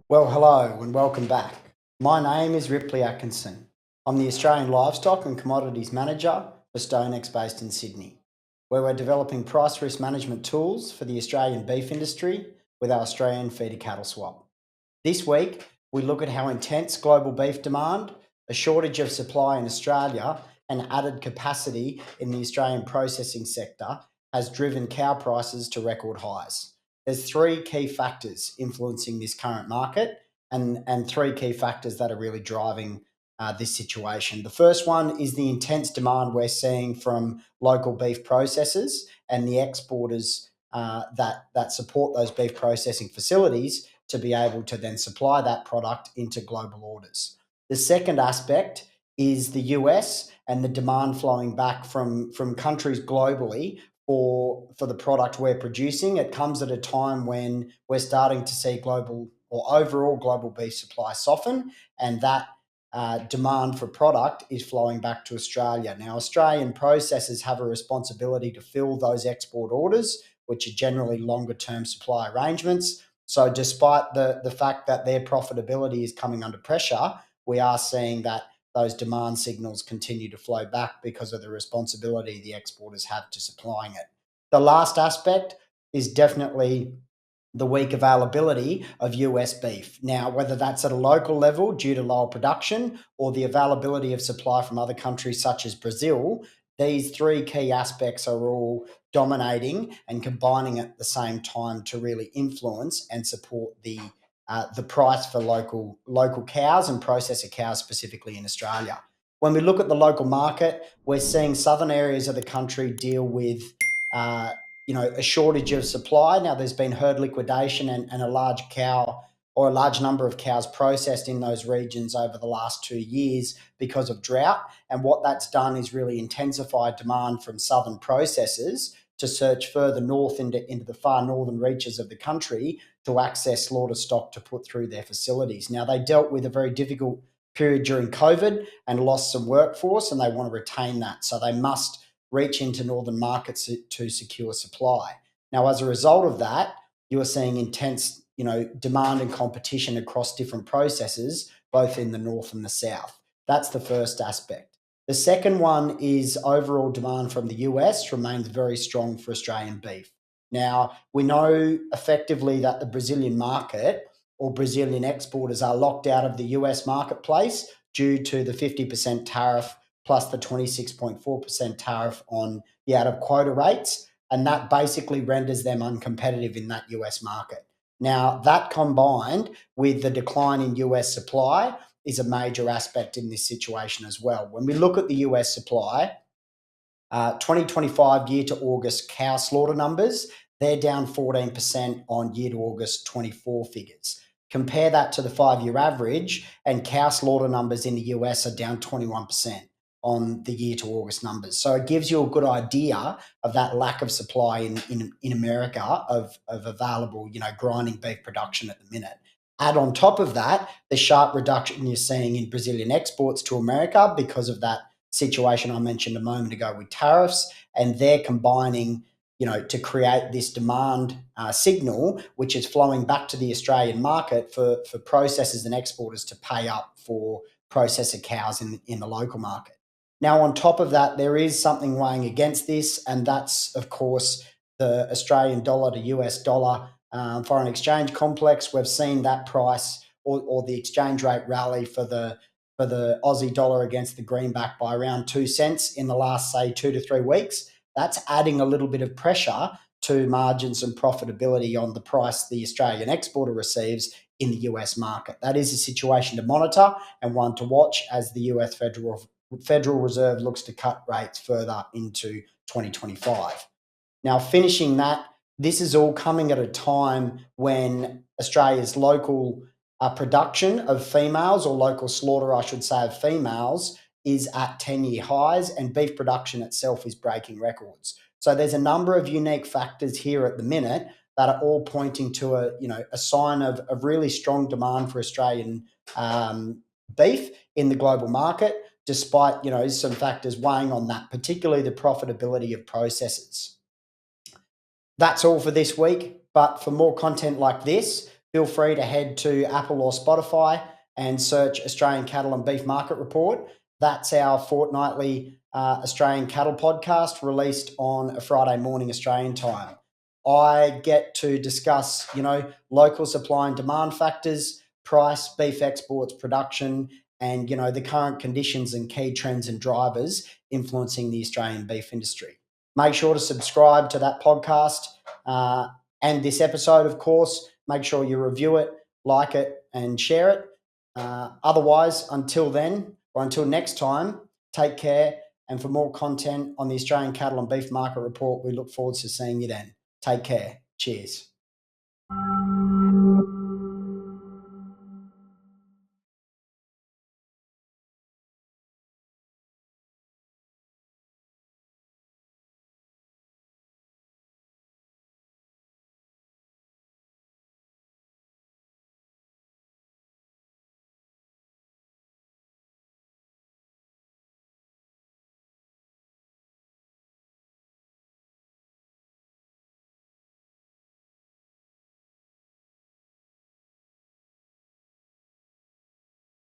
Well, hello and welcome back. My name is Ripley Atkinson. I'm the Australian Livestock and Commodities Manager for StoneX based in Sydney, where we're developing price risk management tools for the Australian beef industry with our Australian feeder cattle swap. This week, we look at how intense global beef demand, a shortage of supply in Australia, and added capacity in the Australian processing sector has driven cow prices to record highs. There's three key factors influencing this current market and three key factors that are really driving this situation. The first one is the intense demand we're seeing from local beef processors and the exporters that support those beef processing facilities to be able to then supply that product into global orders. The second aspect is the US and the demand flowing back from countries globally for the product we're producing. It comes at a time when we're starting to see global or overall global beef supply soften, and that demand for product is flowing back to Australia. Now, Australian processors have a responsibility to fill those export orders, which are generally longer term supply arrangements. So, despite the fact that their profitability is coming under pressure, we are seeing that those demand signals continue to flow back because of the responsibility the exporters have to supplying it. The last aspect is definitely the weak availability of US beef. Now, whether that's at a local level due to lower production or the availability of supply from other countries such as Brazil, these three key aspects are all dominating and combining at the same time to really influence and support the price for local cows and processor cows specifically in Australia. When we look at the local market, we're seeing southern areas of the country deal with uh, a shortage of supply. Now, there's been herd liquidation and a large cow or a large number of cows processed in those regions over the last 2 years because of drought. And what that's done is really intensified demand from southern processors to search further north into the far northern reaches of the country to access slaughter stock to put through their facilities. Now, they dealt with a very difficult period during COVID and lost some workforce, and they want to retain that. So they must reach into northern markets to secure supply. Now, as a result of that, you are seeing intense, demand and competition across different processes, both in the north and the south. That's the first aspect. The second one is overall demand from the US remains very strong for Australian beef. Now, we know effectively that the Brazilian market or Brazilian exporters are locked out of the US marketplace due to the 50% tariff plus the 26.4% tariff on the out of quota rates. And that basically renders them uncompetitive in that US market. Now, that combined with the decline in US supply is a major aspect in this situation as well. When we look at the US supply, 2025 year to August cow slaughter numbers, they're down 14% on year to August 24 figures. Compare that to the 5 year average, and cow slaughter numbers in the US are down 21% on the year to August numbers. So it gives you a good idea of that lack of supply in America of available, grinding beef production at the minute. Add on top of that the sharp reduction you're seeing in Brazilian exports to America because of that situation I mentioned a moment ago with tariffs, and they're combining, to create this demand signal, which is flowing back to the Australian market for processors and exporters to pay up for processor cows in the local market. Now, on top of that, there is something weighing against this, and that's, of course, the Australian dollar to US dollar foreign exchange complex. We've seen that price or the exchange rate rally for the Aussie dollar against the greenback by around 2 cents in the last, say, 2 to 3 weeks. That's adding a little bit of pressure to margins and profitability on the price the Australian exporter receives in the US market. That is a situation to monitor and one to watch as the US Federal Reserve looks to cut rates further into 2025. Now, finishing that, this is all coming at a time when Australia's local production of females, or local slaughter, I should say, of females, is at 10-year highs, and beef production itself is breaking records. So there's a number of unique factors here at the minute that are all pointing to a sign of really strong demand for Australian beef in the global market, despite some factors weighing on that, particularly the profitability of processors. That's all for this week, but for more content like this, feel free to head to Apple or Spotify and search Australian Cattle and Beef Market Report. That's our fortnightly Australian cattle podcast released on a Friday morning Australian time. I get to discuss, local supply and demand factors, price, beef exports, production, and, the current conditions and key trends and drivers influencing the Australian beef industry. Make sure to subscribe to that podcast and this episode, of course. Make sure you review it, like it, and share it. Otherwise, until then, or until next time, take care. And for more content on the Australian Cattle and Beef Market Report, we look forward to seeing you then. Take care. Cheers.